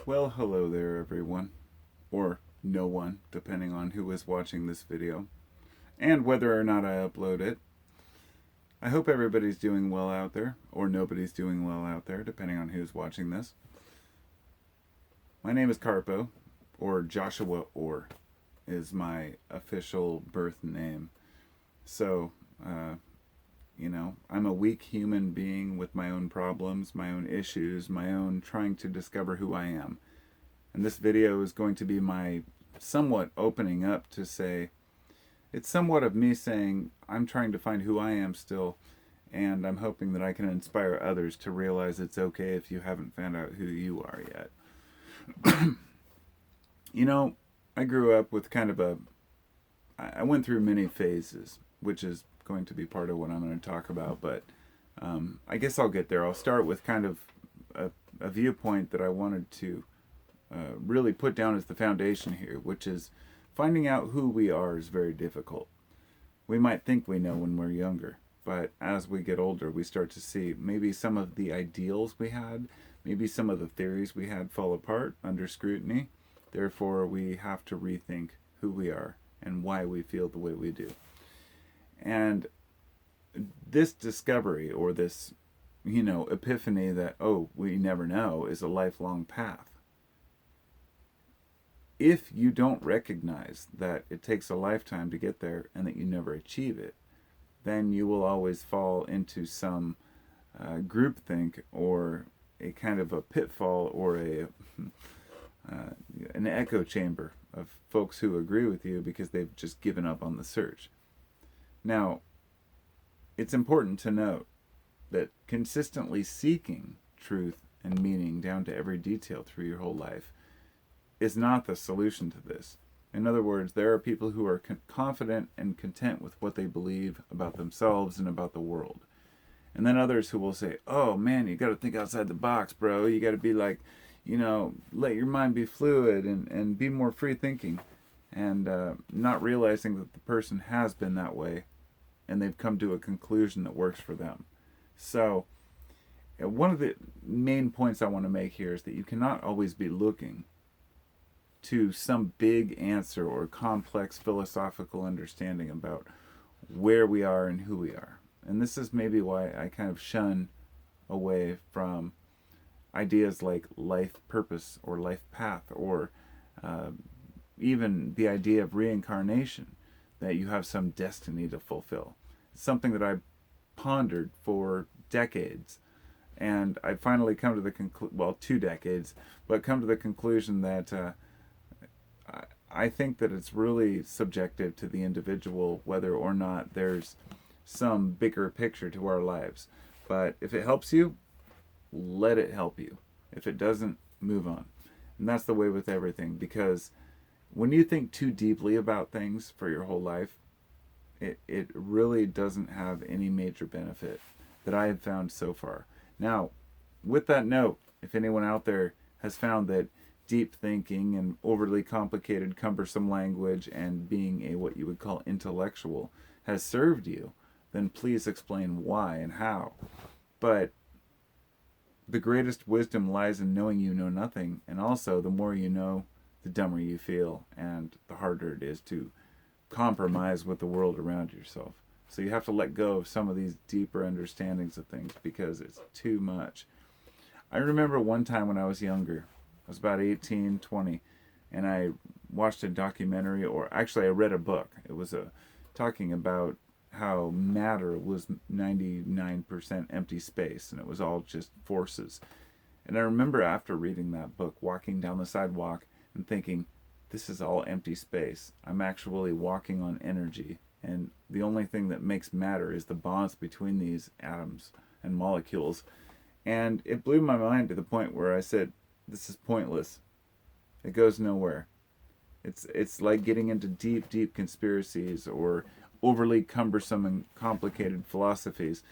Well, hello there, everyone. Or no one, depending on who is watching this video, and whether or not I upload it. I hope everybody's doing well out there, or nobody's doing well out there, depending on who's watching this. My name is Carpo, or Joshua Orr is my official birth name. So, uh, I'm a weak human being with my own problems, my own issues, my own trying to discover who I am. And this video is going to be my somewhat opening up to say, it's somewhat of me saying, I'm trying to find who I am still, and I'm hoping that I can inspire others to realize it's okay if you haven't found out who you are yet. You know, I grew up with kind of I went through many phases, which is going to be part of what I'm going to talk about, but I guess I'll get there. I'll start with kind of a viewpoint that I wanted to really put down as the foundation here, which is finding out who we are is very difficult. We might think we know when we're younger, but as we get older, we start to see maybe some of the ideals we had, maybe some of the theories we had fall apart under scrutiny. Therefore, we have to rethink who we are and why we feel the way we do. And this discovery or this, epiphany that, oh, we never know is a lifelong path. If you don't recognize that it takes a lifetime to get there and that you never achieve it, then you will always fall into some groupthink or a kind of a pitfall or an echo chamber of folks who agree with you because they've just given up on the search. Now, it's important to note that consistently seeking truth and meaning down to every detail through your whole life is not the solution to this. In other words, there are people who are confident and content with what they believe about themselves and about the world. And then others who will say, oh man, you got to think outside the box, bro. You got to be like, let your mind be fluid and be more free thinking. And not realizing that the person has been that way and they've come to a conclusion that works for them. So, one of the main points I want to make here is that you cannot always be looking to some big answer or complex philosophical understanding about where we are and who we are. And this is maybe why I kind of shun away from ideas like life purpose or life path or even the idea of reincarnation, that you have some destiny to fulfill. It's something that I've pondered for decades. And I finally come to the 2 decades, but come to the conclusion that I think that it's really subjective to the individual whether or not there's some bigger picture to our lives. But if it helps you, let it help you. If it doesn't, move on. And that's the way with everything, because when you think too deeply about things for your whole life, it really doesn't have any major benefit that I have found so far. Now, with that note, if anyone out there has found that deep thinking and overly complicated, cumbersome language and being a what you would call intellectual has served you, then please explain why and how. But the greatest wisdom lies in knowing you know nothing, and also the more you know, the dumber you feel, and the harder it is to compromise with the world around yourself. So you have to let go of some of these deeper understandings of things because it's too much. I remember one time when I was younger, I was about 18, 20, and I watched a documentary, or actually I read a book. It was talking about how matter was 99% empty space and it was all just forces. And I remember after reading that book, walking down the sidewalk and thinking, this is all empty space. I'm actually walking on energy, and the only thing that makes matter is the bonds between these atoms and molecules. And it blew my mind to the point where I said, this is pointless. It goes nowhere. It's like getting into deep conspiracies or overly cumbersome and complicated philosophies.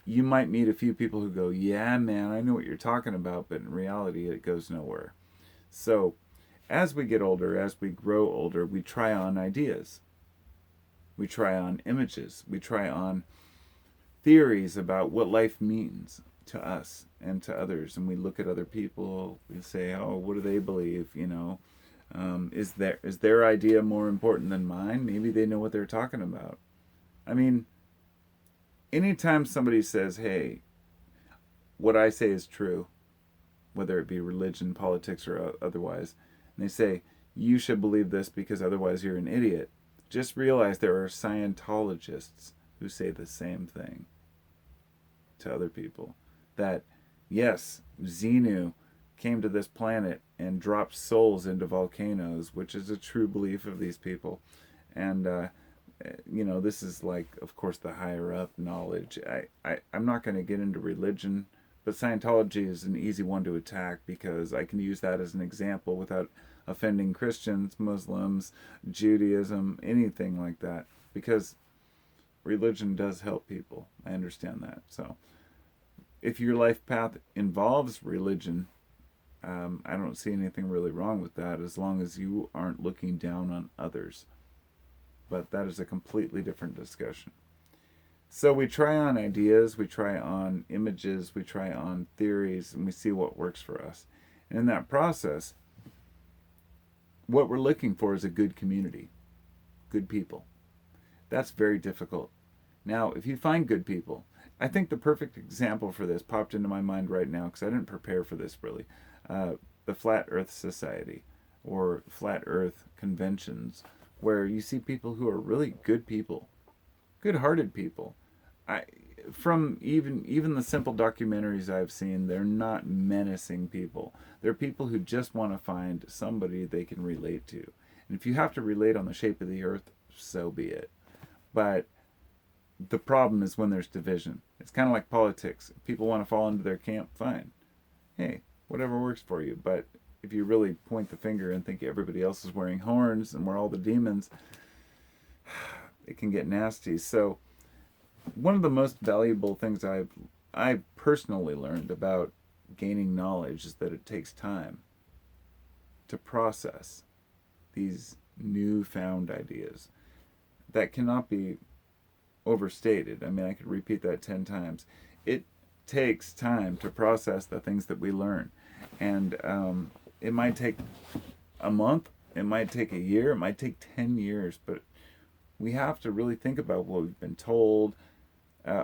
You might meet a few people who go, yeah, man, I know what you're talking about, but in reality, it goes nowhere. So, as we get older, as we grow older, we try on ideas. We try on images. We try on theories about what life means. to us and to others, and we look at other people. We say, "Oh, what do they believe?" Is their idea more important than mine? Maybe they know what they're talking about. I mean, anytime somebody says, "Hey, what I say is true," whether it be religion, politics, or otherwise, and they say, "You should believe this because otherwise you're an idiot," just realize there are Scientologists who say the same thing to other people. That, yes, Xenu came to this planet and dropped souls into volcanoes, which is a true belief of these people. And, this is like, of course, the higher up knowledge. I'm not going to get into religion, but Scientology is an easy one to attack because I can use that as an example without offending Christians, Muslims, Judaism, anything like that. Because religion does help people. I understand that. So if your life path involves religion, I don't see anything really wrong with that as long as you aren't looking down on others. But that is a completely different discussion. So we try on ideas, we try on images, we try on theories, and we see what works for us. And in that process, what we're looking for is a good community, good people. That's very difficult. Now, if you find good people, I think the perfect example for this popped into my mind right now because I didn't prepare for this really. The Flat Earth Society or Flat Earth conventions, where you see people who are really good people, good-hearted people. From even the simple documentaries I've seen, they're not menacing people. They're people who just want to find somebody they can relate to. And if you have to relate on the shape of the earth, so be it. But the problem is when there's division. It's kind of like politics. If people want to fall into their camp, fine. Hey, whatever works for you. But if you really point the finger and think everybody else is wearing horns and we're all the demons, it can get nasty. So one of the most valuable things I've personally learned about gaining knowledge is that it takes time to process these newfound ideas. That cannot be overstated. I mean, I could repeat that 10 times. It takes time to process the things that we learn. And it might take a month, it might take a year, it might take 10 years, but we have to really think about what we've been told,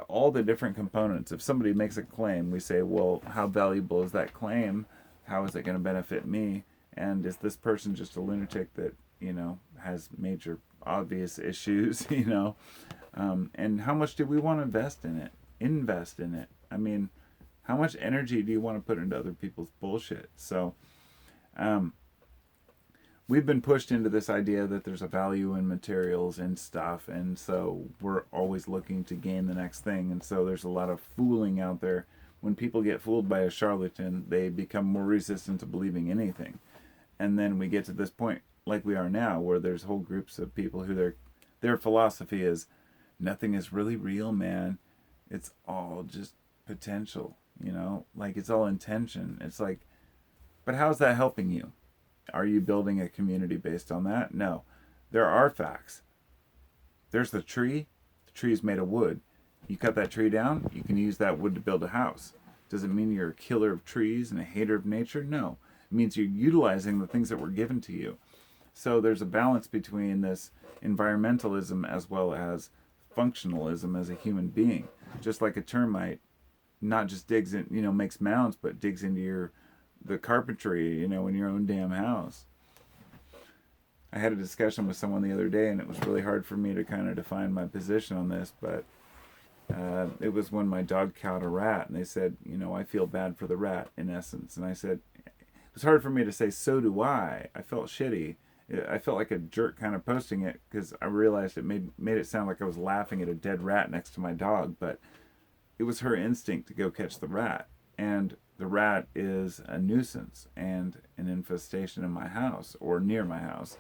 all the different components. If somebody makes a claim, we say, well, how valuable is that claim? How is it going to benefit me? And is this person just a lunatic that, has major obvious issues, and how much do we want to invest in it? I mean, how much energy do you want to put into other people's bullshit? So we've been pushed into this idea that there's a value in materials and stuff, and so we're always looking to gain the next thing. And so there's a lot of fooling out there. When people get fooled by a charlatan, they become more resistant to believing anything. And then we get to this point like we are now, where there's whole groups of people who their philosophy is nothing is really real, man. It's all just potential, like it's all intention. It's like, but how's that helping you? Are you building a community based on that? No. There are facts. There's the tree. The tree is made of wood. You cut that tree down, you can use that wood to build a house. Does it mean you're a killer of trees and a hater of nature? No. It means you're utilizing the things that were given to you. So there's a balance between this environmentalism as well as functionalism as a human being. Just like a termite not just digs in, makes mounds, but digs into the carpentry, in your own damn house. I had a discussion with someone the other day, and it was really hard for me to kind of define my position on this, but it was when my dog caught a rat, and they said, I feel bad for the rat, in essence. And I said, it was hard for me to say, so do I. I felt shitty. I felt like a jerk kind of posting it, because I realized it made it sound like I was laughing at a dead rat next to my dog, but it was her instinct to go catch the rat. And the rat is a nuisance and an infestation in my house or near my house.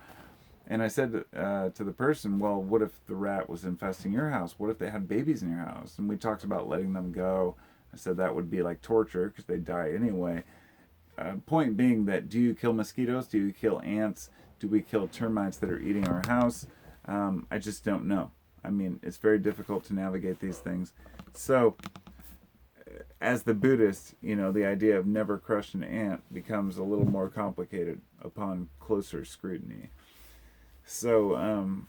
And I said to the person, well, what if the rat was infesting your house? What if they had babies in your house? And we talked about letting them go. I said that would be like torture because they die anyway. Point being that, do you kill mosquitoes? Do you kill ants? Do we kill termites that are eating our house? I just don't know. I mean, it's very difficult to navigate these things. So as the Buddhist, the idea of never crush an ant becomes a little more complicated upon closer scrutiny. So,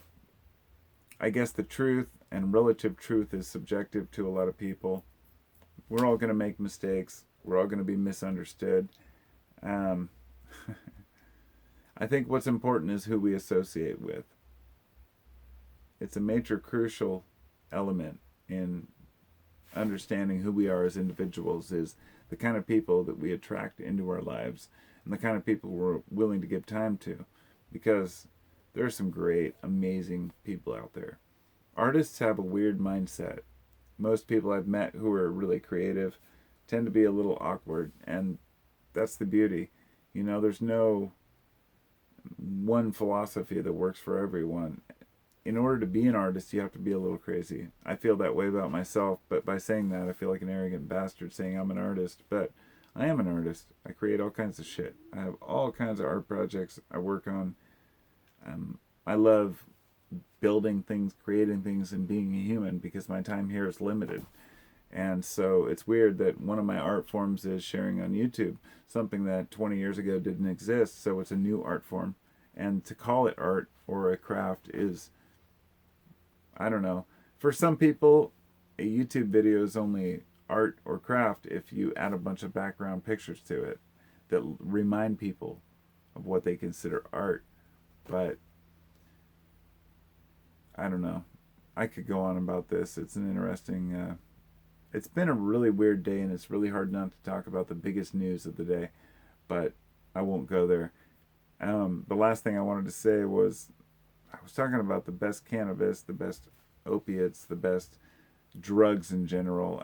I guess the truth and relative truth is subjective to a lot of people. We're all going to make mistakes. We're all going to be misunderstood. Um, I think what's important is who we associate with. It's a major crucial element in understanding who we are as individuals, is the kind of people that we attract into our lives and the kind of people we're willing to give time to, because there are some great, amazing people out there. Artists have a weird mindset. Most people I've met who are really creative tend to be a little awkward, and that's the beauty. There's no one philosophy that works for everyone. In order to be an artist, you have to be a little crazy. I feel that way about myself, but by saying that, I feel like an arrogant bastard saying I'm an artist. But I am an artist. I create all kinds of shit. I have all kinds of art projects I work on. I love building things, creating things, and being a human because my time here is limited. And so it's weird that one of my art forms is sharing on YouTube, something that 20 years ago didn't exist. So it's a new art form. And to call it art or a craft is, I don't know. For some people, a YouTube video is only art or craft if you add a bunch of background pictures to it that remind people of what they consider art. But I don't know. I could go on about this. It's an interesting. It's been a really weird day, and it's really hard not to talk about the biggest news of the day. But I won't go there. The last thing I wanted to say was I was talking about the best cannabis, the best opiates, the best drugs in general.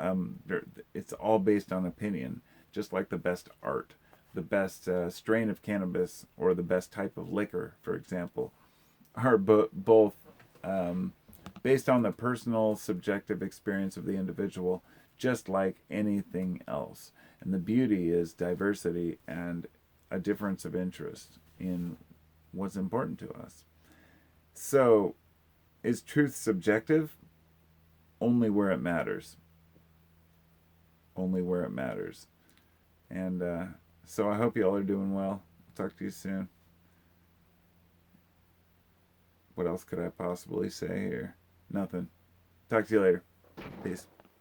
It's all based on opinion, just like the best art, the best strain of cannabis, or the best type of liquor, for example, are both based on the personal, subjective experience of the individual, just like anything else. And the beauty is diversity and a difference of interest in what's important to us. So, is truth subjective? Only where it matters. Only where it matters. And so I hope you all are doing well. Talk to you soon. What else could I possibly say here? Nothing. Talk to you later. Peace.